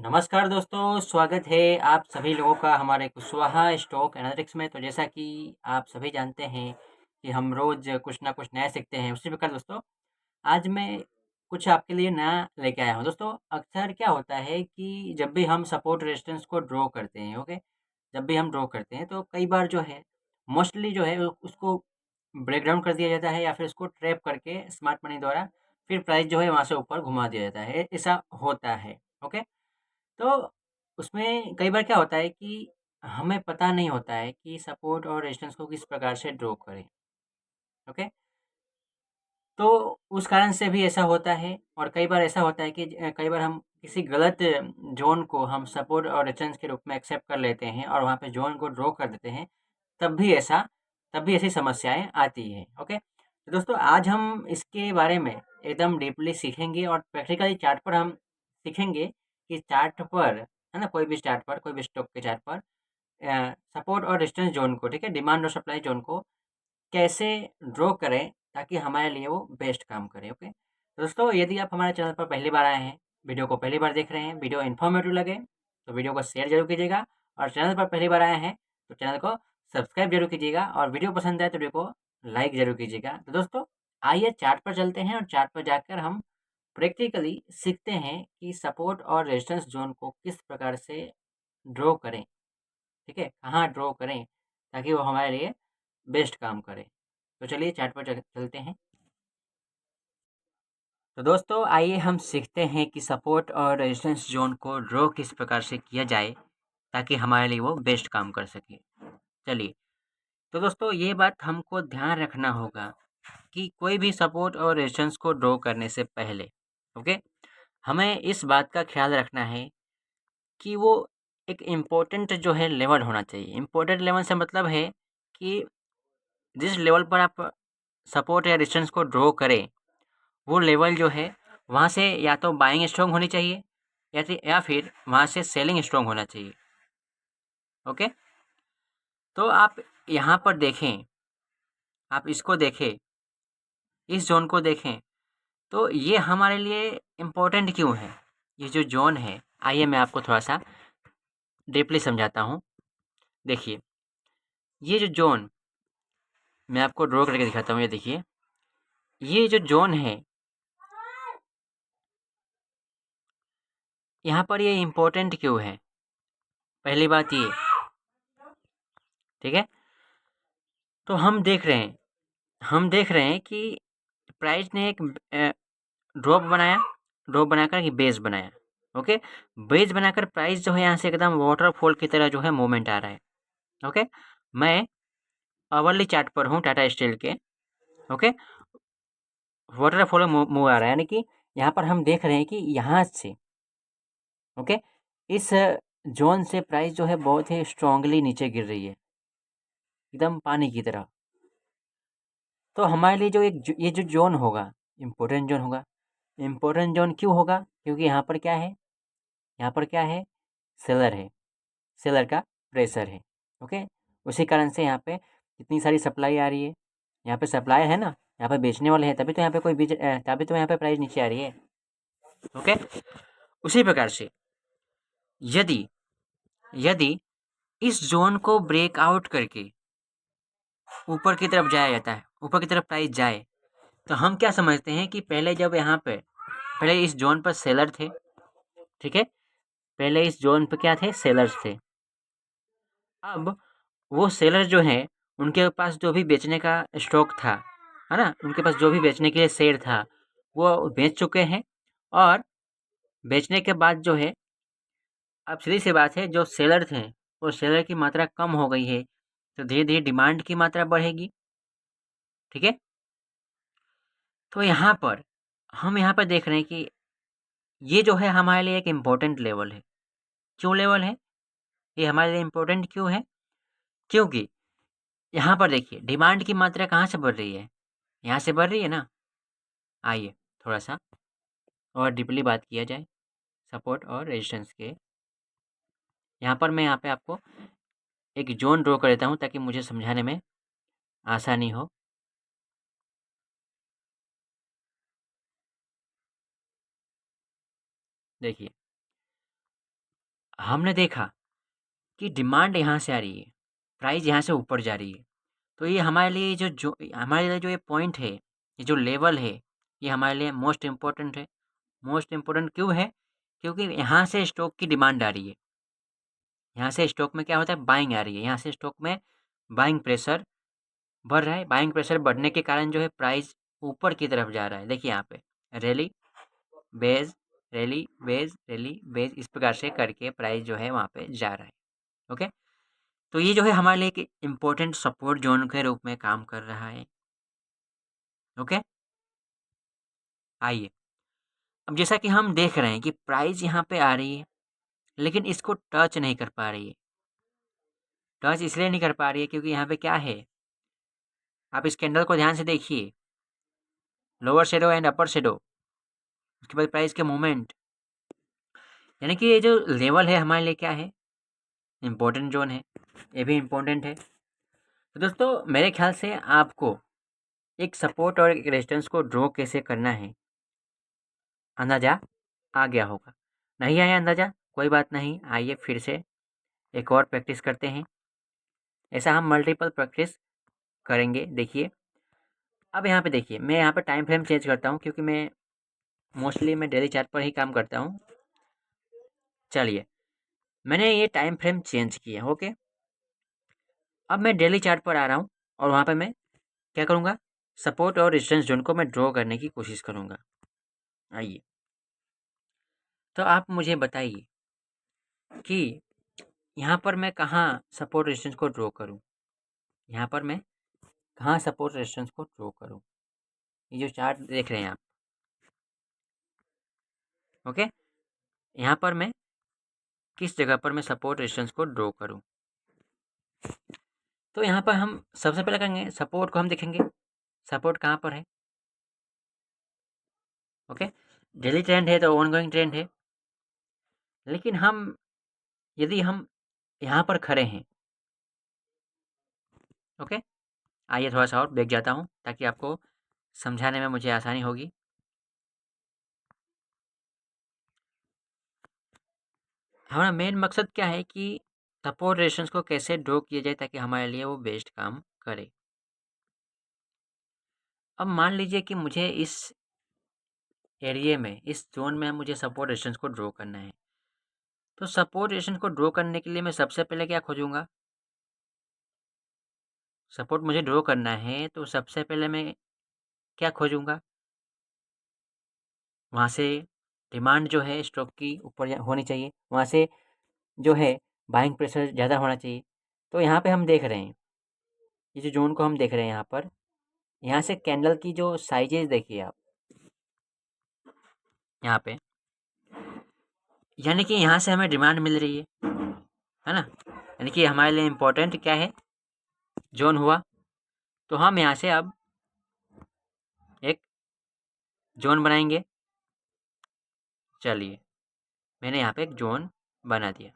नमस्कार दोस्तों, स्वागत है आप सभी लोगों का हमारे कुशवाहा स्टॉक एनालिटिक्स में। तो जैसा कि आप सभी जानते हैं कि हम रोज़ कुछ ना कुछ नया सीखते हैं, उसी प्रकार दोस्तों आज मैं कुछ आपके लिए नया लेके आया हूँ। दोस्तों अक्सर क्या होता है कि जब भी हम सपोर्ट रेजिस्टेंस को ड्रॉ करते हैं, ओके? जब भी हम ड्रॉ करते हैं तो कई बार जो है मोस्टली जो है उसको ब्रेक डाउन कर दिया जाता है या फिर उसको ट्रैप करके स्मार्ट मनी द्वारा फिर प्राइस जो है वहाँ से ऊपर घुमा दिया जाता है, ऐसा होता है, ओके? तो उसमें कई बार क्या होता है कि हमें पता नहीं होता है कि सपोर्ट और रेजिस्टेंस को किस प्रकार से ड्रॉ करें, ओके? तो उस कारण से भी ऐसा होता है और कई बार ऐसा होता है कि कई बार हम किसी गलत ज़ोन को हम सपोर्ट और रेजिस्टेंस के रूप में एक्सेप्ट कर लेते हैं और वहाँ पे ज़ोन को ड्रॉ कर देते हैं, तब भी ऐसा तब भी ऐसी समस्याएँ आती हैं, ओके? तो दोस्तों आज हम इसके बारे में एकदम डीपली सीखेंगे और प्रैक्टिकली चार्ट पर हम सीखेंगे कि चार्ट पर, है ना? कोई भी चार्ट पर, कोई भी स्टॉक के चार्ट पर सपोर्ट और रेजिस्टेंस ज़ोन को, ठीक है? डिमांड और सप्लाई ज़ोन को कैसे ड्रॉ करें ताकि हमारे लिए वो बेस्ट काम करे, ओके? दोस्तों यदि आप हमारे चैनल पर पहली बार आए हैं, वीडियो को पहली बार देख रहे हैं, वीडियो इन्फॉर्मेटिव लगे तो वीडियो को शेयर ज़रूर कीजिएगा और चैनल पर पहली बार आए हैं तो चैनल को सब्सक्राइब ज़रूर कीजिएगा और वीडियो पसंद आए तो वीडियो को लाइक ज़रूर कीजिएगा। तो दोस्तों आइए चार्ट पर चलते हैं और चार्ट पर जाकर हम प्रैक्टिकली सीखते हैं कि सपोर्ट और रेजिस्टेंस ज़ोन को किस प्रकार से ड्रॉ करें, ठीक है? कहाँ ड्रॉ करें ताकि वो हमारे लिए बेस्ट काम करे। तो चलिए चार्ट पर चलते हैं। तो दोस्तों आइए हम सीखते हैं कि सपोर्ट और रेजिस्टेंस ज़ोन को ड्रॉ किस प्रकार से किया जाए ताकि हमारे लिए वो बेस्ट काम कर सके। चलिए, तो दोस्तों ये बात हमको ध्यान रखना होगा कि कोई भी सपोर्ट और रेजिस्टेंस को ड्रॉ करने से पहले, ओके, हमें इस बात का ख्याल रखना है कि वो एक इम्पोर्टेंट जो है लेवल होना चाहिए। इम्पोर्टेंट लेवल से मतलब है कि जिस लेवल पर आप सपोर्ट या रेजिस्टेंस को ड्रॉ करें, वो लेवल जो है वहाँ से या तो बाइंग स्ट्रॉन्ग होनी चाहिए या फिर वहाँ से सेलिंग स्ट्रॉन्ग होना चाहिए, ओके? तो आप यहाँ पर देखें, आप इसको देखें, इस ज़ोन को देखें, तो ये हमारे लिए इम्पोर्टेंट क्यों है? ये जो ज़ोन है, आइए मैं आपको थोड़ा-सा डीपली समझाता हूँ। देखिए, ये जो ज़ोन मैं आपको ड्रॉ करके दिखाता हूँ, ये देखिए। ये जो ज़ोन है, यहाँ पर ये इम्पोर्टेंट क्यों है? पहली बात ये, ठीक है? तो हम देख रहे हैं कि प्राइस ने एक ड्रॉप बनाया, ड्रॉप बनाकर एक बेस बनाया, ओके? बेस बनाकर प्राइस जो है यहाँ से एकदम वाटरफॉल की तरह जो है मूवमेंट आ रहा है, ओके? मैं आवरली चार्ट पर हूँ टाटा स्टील के, ओके? वाटरफॉल मूव मूव आ रहा है, यानी कि यहाँ पर हम देख रहे हैं कि यहाँ से, ओके, इस ज़ोन से प्राइस जो है बहुत ही स्ट्रांगली नीचे गिर रही है, एकदम पानी की तरह। तो हमारे लिए जो ये जो ज़ोन होगा, इम्पोर्टेंट ज़ोन होगा। इम्पोर्टेंट ज़ोन क्यों होगा? क्योंकि यहाँ पर क्या है? यहाँ पर क्या है? सेलर है, सेलर का प्रेशर है, ओके? उसी कारण से यहाँ पे इतनी सारी सप्लाई आ रही है। यहाँ पे सप्लाई है ना, यहाँ पे बेचने वाले हैं, तभी तो यहाँ पे तभी तो यहाँ पे प्राइस नीचे आ रही है, ओके? उसी प्रकार से यदि यदि इस ज़ोन को ब्रेकआउट करके ऊपर की तरफ जाया जाता है, ऊपर की तरफ प्राइस जाए, तो हम क्या समझते हैं कि पहले जब यहाँ पे पहले इस ज़ोन पर सेलर थे, ठीक है? पहले इस ज़ोन पे क्या थे? सेलर्स थे। अब वो सेलर जो हैं, उनके पास जो भी बेचने का स्टॉक था, है ना? उनके पास जो भी बेचने के लिए शेयर था, वो बेच चुके हैं और बेचने के बाद जो है, अब सीधी-सी बात है, जो सेलर थे, वो सेलर की मात्रा कम हो गई है, तो धीरे-धीरे डिमांड की मात्रा बढ़ेगी, ठीक है? तो यहाँ पर हम यहाँ पर देख रहे हैं कि ये जो है हमारे लिए एक इम्पोर्टेंट लेवल है। क्यों लेवल है? ये हमारे लिए इम्पोर्टेंट क्यों है? क्योंकि यहाँ पर देखिए डिमांड की मात्रा कहाँ से बढ़ रही है? यहाँ से बढ़ रही है ना? आइए थोड़ा-सा और डीपली बात किया जाए सपोर्ट और रेजिस्टेंस के। यहाँ पे आपको एक ज़ोन ड्रॉ कर देता हूँ ताकि मुझे समझाने में आसानी हो। देखिए, हमने देखा कि डिमांड यहाँ से आ रही है, प्राइस यहाँ से ऊपर जा रही है। तो ये हमारे लिए जो हमारे लिए जो ये पॉइंट है, ये जो लेवल है, ये हमारे लिए मोस्ट इम्पोर्टेंट है। मोस्ट इम्पोर्टेंट क्यों है? क्योंकि यहाँ से स्टॉक की डिमांड आ रही है। यहाँ से स्टॉक में क्या होता है? बाइंग आ रही है। यहाँ से स्टॉक में बाइंग प्रेशर बढ़ रहा है। बाइंग प्रेशर बढ़ने के कारण जो है प्राइस ऊपर की तरफ जा रहा है। देखिए यहाँ पे rally, base, rally, base, rally, base, इस प्रकार से करके प्राइस जो है वहाँ पे जा रहा है। ओके, तो ये जो है हमारे लिए एक इम्पोर्टेंट सपोर्ट जोन के रूप में काम कर रहा है। ओके, आइए अब जैसा कि हम देख रहे हैं कि प्राइस यहाँ पे आ रही है, लेकिन इसको टच नहीं कर पा रही है। टच इसलिए नहीं कर पा रही है क्योंकि यहाँ पे क्या है, आप इस कैंडल को ध्यान से देखिए, lower shadow and upper shadow, उसके बाद प्राइस के मूवमेंट, यानी कि ये जो लेवल है हमारे लिए क्या है? इम्पोर्टेंट जोन है, ये भी इम्पोर्टेंट है। तो दोस्तों मेरे ख्याल से आपको एक सपोर्ट और एक रेजिस्टेंस को ड्रॉ कैसे करना है अंदाज़ा आ गया होगा। नहीं आया अंदाज़ा? कोई बात नहीं, आइए फिर से एक और प्रैक्टिस करते हैं। ऐसा हम मल्टीपल प्रैक्टिस करेंगे। देखिए अब यहाँ पे देखिए, मैं यहाँ पे टाइम फ्रेम चेंज करता हूँ क्योंकि मैं डेली चार्ट पर ही काम करता हूँ। चलिए, मैंने ये टाइम फ्रेम चेंज किया। ओके, अब मैं डेली चार्ट पर आ रहा हूँ और वहाँ पे मैं क्या करूँगा? सपोर्ट और रेजिस्टेंस जोन को मैं ड्रॉ करने की कोशिश करूँगा। आइए, तो आप मुझे बताइए कि यहाँ पर मैं कहाँ सपोर्ट रेजिस्टेंस को ड्रॉ करूँ? यहाँ पर मैं कहाँ सपोर्ट रेजिस्टेंस को ड्रॉ करूँ? ये जो चार्ट देख रहे हैं आप, ओके, यहाँ पर मैं किस जगह पर मैं सपोर्ट रेजिस्टेंस को ड्रॉ करूँ? तो यहाँ पर हम सबसे पहले करेंगे, सपोर्ट को हम देखेंगे, सपोर्ट कहाँ पर है? ओके, डेली ट्रेंड है तो ऑन गोइंग ट्रेंड है, लेकिन यदि हम यहाँ पर खड़े हैं, ओके, आइए थोड़ा सा और बैक जाता हूँ ताकि आपको समझाने में मुझे आसानी होगी। हमारा मेन मकसद क्या है कि सपोर्ट रेजिस्टेंस को कैसे ड्रॉ किया जाए ताकि हमारे लिए वो बेस्ट काम करे। अब मान लीजिए कि मुझे इस एरिया में, इस जोन में मुझे सपोर्ट रेजिस्टेंस को ड्रॉ करना है। तो सपोर्ट रेजिस्टेंस को ड्रॉ करने के लिए मैं सबसे पहले क्या खोजूंगा? सपोर्ट मुझे ड्रॉ करना है तो सबसे पहले मैं क्या खोजूंगा? वहाँ से डिमांड जो है स्टॉक की ऊपर होनी चाहिए, वहाँ से जो है बाइंग प्रेशर ज़्यादा होना चाहिए। तो यहाँ पे हम देख रहे हैं, ये जो जोन को हम देख रहे हैं यहाँ पर, यहाँ से कैंडल की जो साइजेज देखिए आप यहाँ पे, यानी कि यहाँ से हमें डिमांड मिल रही है ना? यानी कि हमारे लिए इम्पोर्टेंट क्या है? जोन हुआ। तो हम यहाँ से अब एक जोन बनाएंगे। चलिए, मैंने यहाँ पे एक जोन बना दिया।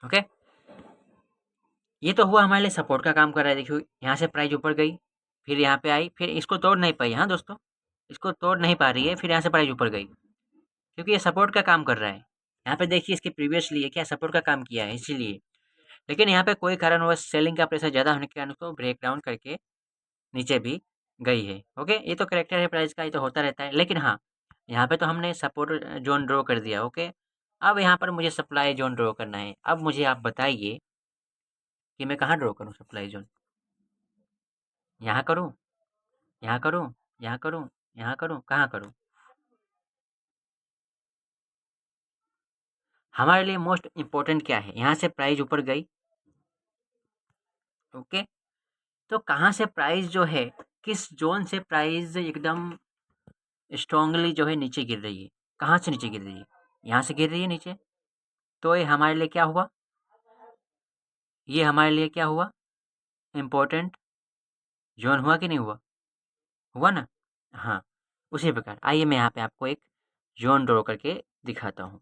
ओके, ये तो हुआ हमारे लिए सपोर्ट का काम कर रहा है। देखिए यहाँ से प्राइस ऊपर गई, फिर यहाँ पे आई, फिर इसको तोड़ नहीं पाई। हाँ दोस्तों, इसको तोड़ नहीं पा रही है, फिर यहाँ से प्राइस ऊपर गई क्योंकि ये सपोर्ट का काम कर रहा है। यहाँ पे देखिए इसके प्रीवियसली ये क्या सपोर्ट का काम किया है इसीलिए, लेकिन यहाँ पे कोई कारणवश सेलिंग का प्रेशर ज़्यादा होने के कारण उसको ब्रेक डाउन करके नीचे भी गई है। ओके, ये तो करेक्टर है प्राइस का, ये तो होता रहता है। लेकिन हाँ, यहाँ पे तो हमने सपोर्ट जोन ड्रॉ कर दिया। ओके, अब यहाँ पर मुझे सप्लाई जोन ड्रॉ करना है। अब मुझे आप बताइए कि मैं कहाँ ड्रॉ करूँ सप्लाई जोन? यहाँ करूँ, यहाँ करूँ, यहाँ करूँ, यहाँ करूँ, कहाँ करूँ? हमारे लिए मोस्ट इम्पोर्टेंट क्या है? यहाँ से प्राइस ऊपर गई, ओके, तो कहाँ से प्राइस जो है, किस जोन से प्राइस एकदम स्ट्रांगली जो है नीचे गिर रही है? कहाँ से नीचे गिर रही है? यहाँ से गिर रही है नीचे। तो ये हमारे लिए क्या हुआ? ये हमारे लिए क्या हुआ? इम्पोर्टेंट जोन हुआ कि नहीं हुआ? हुआ ना? हाँ, उसी प्रकार आइए मैं यहाँ पे आपको एक जोन ड्रॉ करके दिखाता हूँ।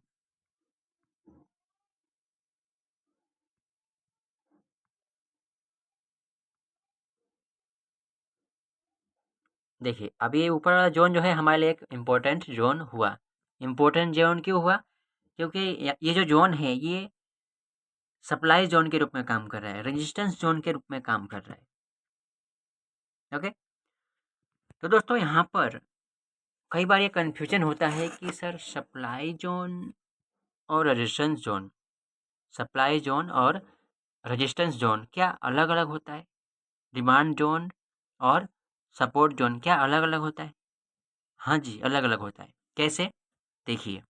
देखिए अब ये ऊपर वाला जोन जो है हमारे लिए एक इम्पोर्टेंट जोन हुआ। इम्पोर्टेंट जोन क्यों हुआ? क्योंकि ये जो जोन है ये सप्लाई जोन के रूप में काम कर रहा है, रेजिस्टेंस जोन के रूप में काम कर रहा है। ओके, तो दोस्तों यहाँ पर कई बार ये कन्फ्यूजन होता है कि सर सप्लाई जोन और रेजिस्टेंस जोन, सप्लाई जोन और रेजिस्टेंस जोन क्या अलग अलग होता है? डिमांड जोन और सपोर्ट जोन क्या अलग अलग होता है? हाँ जी, अलग अलग होता है। कैसे? देखिए,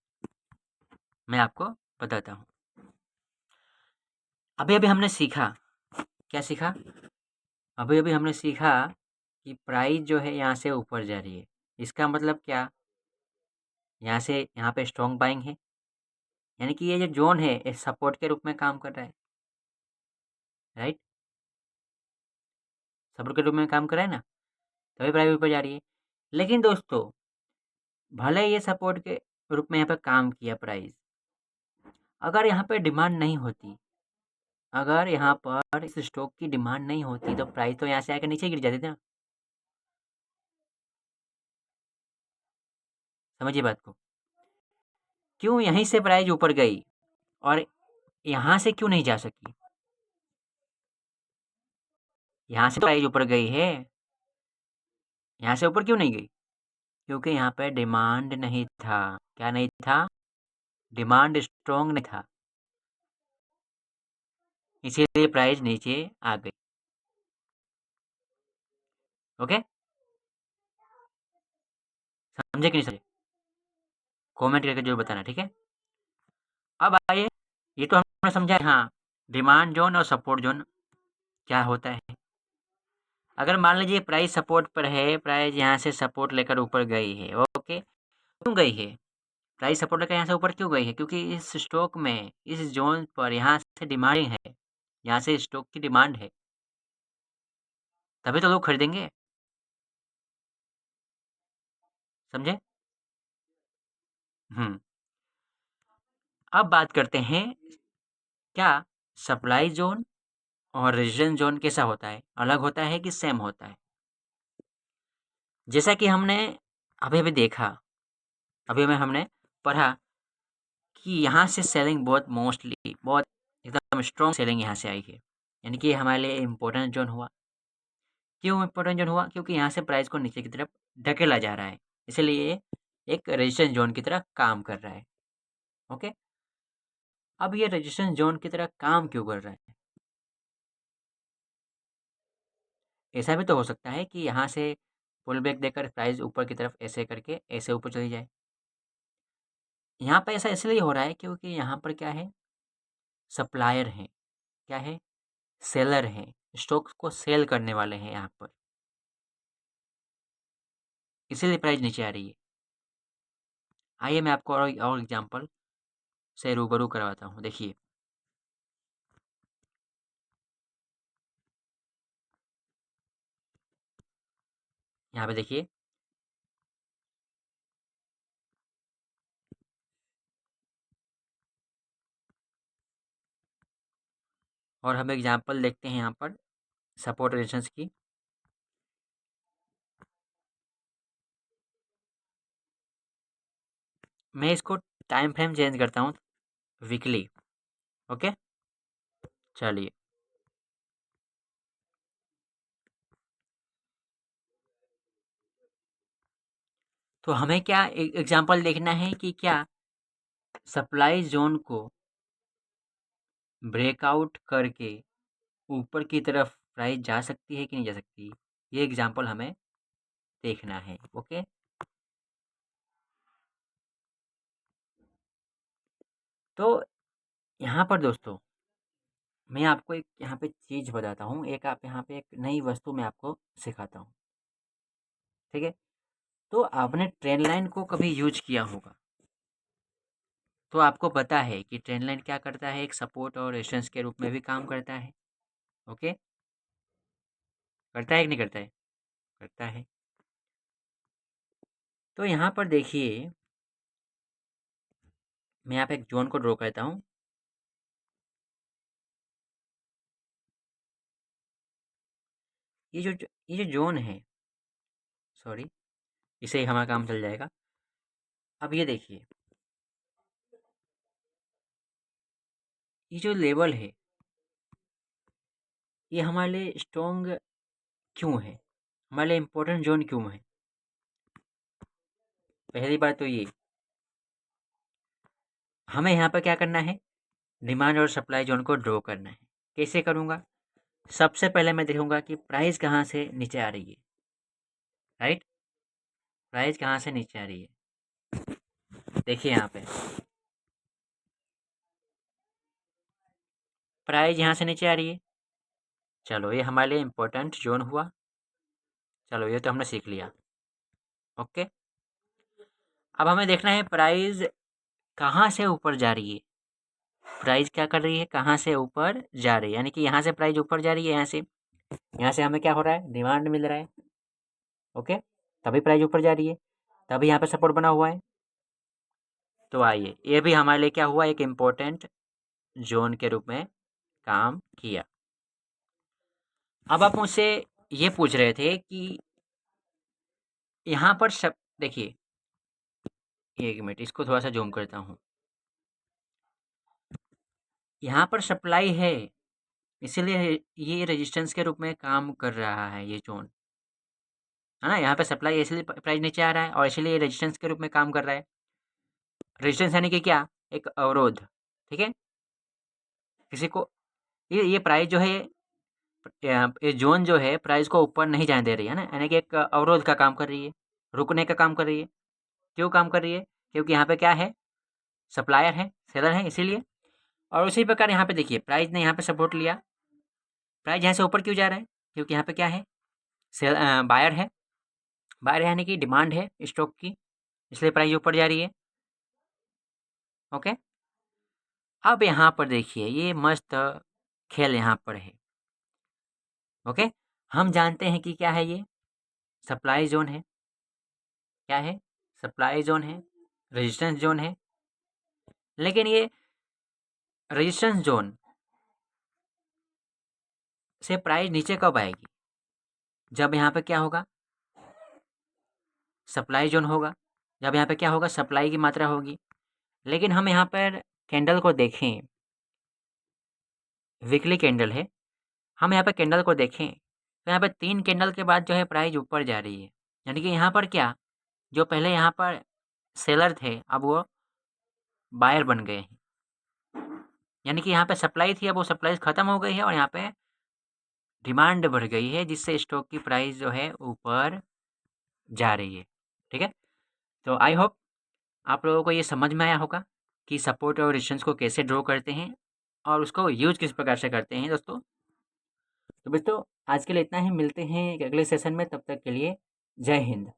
मैं आपको बताता हूँ। अभी अभी हमने सीखा, क्या सीखा? अभी अभी हमने सीखा कि प्राइस जो है यहाँ से ऊपर जा रही है। इसका मतलब क्या? यहाँ से यहाँ पे स्ट्रॉन्ग बाइंग है, यानी कि ये जो जोन है ये सपोर्ट के रूप में काम कर रहा है, राइट? सपोर्ट के रूप में काम कर रहा है ना, तभी प्राइस ऊपर जा रही है। लेकिन दोस्तों, भले ये सपोर्ट के रूप में यहाँ पे काम किया प्राइस, अगर यहाँ पे डिमांड नहीं होती, अगर यहाँ पर इस स्टॉक की डिमांड नहीं होती तो प्राइस तो यहाँ से आकर नीचे गिर जाती थी ना। समझिए बात को। क्यों यहीं से प्राइस ऊपर गई और यहाँ से क्यों नहीं जा सकी? यहाँ से प्राइस ऊपर गई है, यहाँ से ऊपर क्यों नहीं गई? क्योंकि यहाँ पे डिमांड नहीं था। क्या नहीं था? डिमांड स्ट्रॉन्ग नहीं था, इसीलिए प्राइस नीचे आ गई। ओके, समझे कि नहीं समझे? कमेंट करके जरूर बताना, ठीक है? अब आइए, ये तो हमने समझा। हाँ, डिमांड जोन और सपोर्ट जोन क्या होता है। अगर मान लीजिए प्राइस सपोर्ट पर है, प्राइस यहाँ से सपोर्ट लेकर ऊपर गई है, ओके, क्यों गई है? प्राइस सपोर्ट लेकर यहाँ से ऊपर क्यों गई है? क्योंकि इस स्टॉक में, इस जोन पर यहाँ से डिमांड है, यहाँ से स्टॉक की डिमांड है, तभी तो लोग खरीदेंगे। समझे? हम्म। अब बात करते हैं, क्या सप्लाई जोन और रेजिस्टेंस जोन कैसा होता है? अलग होता है कि सेम होता है? जैसा कि हमने अभी अभी देखा, अभी अभी हमने पढ़ा कि यहाँ से सेलिंग बहुत एकदम स्ट्रॉन्ग सेलिंग यहाँ से आई है, यानी कि ये हमारे लिए इम्पोर्टेंट जोन हुआ। क्यों इम्पोर्टेंट जोन हुआ? क्योंकि यहाँ से प्राइस को नीचे की तरफ ढकेला जा रहा है, इसलिए ये एक रेजिस्टेंस जोन की तरह काम कर रहा है। ओके, अब ये रेजिस्टेंस जोन की तरह काम क्यों कर रहा है? ऐसा भी तो हो सकता है कि यहाँ से पुल बैक देकर प्राइस ऊपर की तरफ ऐसे करके ऐसे ऊपर चली जाए। यहाँ पे ऐसा इसलिए हो रहा है क्योंकि यहाँ पर क्या है? सप्लायर हैं, क्या है? सेलर हैं, स्टॉक्स को सेल करने वाले हैं यहाँ पर, इसीलिए प्राइस नीचे आ रही है। आइए मैं आपको और एग्जांपल से रूबरू करवाता हूँ। देखिए, यहाँ पे देखिए, और हम एग्जांपल देखते हैं यहाँ पर सपोर्ट रेजिस्टेंस की। मैं इसको टाइम फ्रेम चेंज करता हूँ, वीकली। ओके, चलिए, तो हमें क्या एग्जांपल देखना है कि क्या सप्लाई जोन को ब्रेकआउट करके ऊपर की तरफ प्राइस जा सकती है कि नहीं जा सकती, ये एग्जांपल हमें देखना है। ओके, तो यहाँ पर दोस्तों मैं आपको एक यहाँ पे चीज़ बताता हूँ, एक आप यहाँ पे एक नई वस्तु मैं आपको सिखाता हूँ, ठीक है? तो आपने ट्रेन लाइन को कभी यूज किया होगा, तो आपको पता है कि ट्रेन लाइन क्या करता है, एक सपोर्ट और रेजिस्टेंस के रूप में भी काम करता है। ओके, करता है कि नहीं करता है? करता है। तो यहाँ पर देखिए, मैं यहाँ पे एक जोन को ड्रॉ करता हूँ। ये जो जोन है, सॉरी, इसे ही हमारा काम चल जाएगा। अब ये देखिए, ये जो लेवल है ये हमारे लिए स्ट्रॉन्ग क्यों है, हमारे लिए इम्पोर्टेंट जोन क्यों है? पहली बात तो ये, हमें यहाँ पर क्या करना है, डिमांड और सप्लाई जोन को ड्रॉ करना है। कैसे करूँगा? सबसे पहले मैं देखूँगा कि प्राइस कहाँ से नीचे आ रही है, राइट? प्राइस कहाँ से नीचे आ रही है, देखिए यहाँ पे प्राइस यहाँ से नीचे आ रही है। चलो ये हमारे लिए इम्पोर्टेंट जोन हुआ। चलो ये तो हमने सीख लिया। ओके, अब हमें देखना है प्राइस कहाँ से ऊपर जा रही है। प्राइस क्या कर रही है, कहाँ से ऊपर जा रही है, यानी कि यहाँ से प्राइस ऊपर जा रही है। यहाँ से हमें क्या हो रहा है, डिमांड मिल रहा है। ओके, तभी प्राइस ऊपर जा रही है, तभी यहाँ पे सपोर्ट बना हुआ है। तो आइए, ये भी हमारे लिए क्या हुआ, एक इम्पोर्टेंट जोन के रूप में काम किया। अब आप मुझसे ये पूछ रहे थे कि यहाँ पर सब, देखिए 1 मिनट, इसको थोड़ा सा जूम करता हूँ। यहाँ पर सप्लाई है, इसीलिए ये रेजिस्टेंस के रूप में काम कर रहा है ये जोन, है ना। यहाँ पे सप्लाई इसलिए प्राइस नीचे आ रहा है और इसलिए रेजिस्टेंस के रूप में काम कर रहा है। रेजिस्टेंस यानी कि क्या, एक अवरोध, ठीक है। किसी को ये प्राइस जो है, ये जोन जो है प्राइस को ऊपर नहीं जाने दे रही है ना, यानी कि एक अवरोध का काम कर रही है, रुकने का काम कर रही है। क्यों काम कर रही है? क्योंकि यहाँ पे क्या है, सप्लायर है, सेलर है, इसीलिए। और उसी प्रकार यहाँ पे देखिए, प्राइस ने यहाँ पे सपोर्ट लिया। प्राइस यहाँ से ऊपर क्यों जा रहा है? क्योंकि यहाँ पे क्या है, सेल बायर है। बायर यानी कि डिमांड है स्टॉक की, इसलिए प्राइस ऊपर जा रही है। ओके, अब यहाँ पर देखिए ये मस्त खेल यहाँ पर है। ओके, हम जानते हैं कि क्या है, ये सप्लाई जोन है। क्या है? सप्लाई जोन है, रेजिस्टेंस जोन है। लेकिन ये रेजिस्टेंस जोन से प्राइस नीचे कब आएगी? जब यहाँ पे क्या होगा, सप्लाई जोन होगा। जब यहाँ पे क्या होगा, सप्लाई की मात्रा होगी। लेकिन हम यहाँ पर कैंडल को देखें, वीकली कैंडल है, हम यहाँ पे कैंडल को देखें तो यहाँ पे 3 कैंडल के बाद जो है प्राइस ऊपर जा रही है। यानी कि यहाँ पर क्या, जो पहले यहाँ पर सेलर थे अब वो बायर बन गए हैं। यानी कि यहाँ पे सप्लाई थी, अब वो सप्लाई ख़त्म हो गई है और यहाँ पे डिमांड बढ़ गई है, जिससे स्टॉक की प्राइस जो है ऊपर जा रही है। ठीक है, तो आई होप आप लोगों को ये समझ में आया होगा कि सपोर्ट और रेजिस्टेंस को कैसे ड्रॉ करते हैं और उसको यूज़ किस प्रकार से करते हैं दोस्तों। तो आज के लिए इतना ही, मिलते हैं एक अगले सेशन में, तब तक के लिए जय हिंद।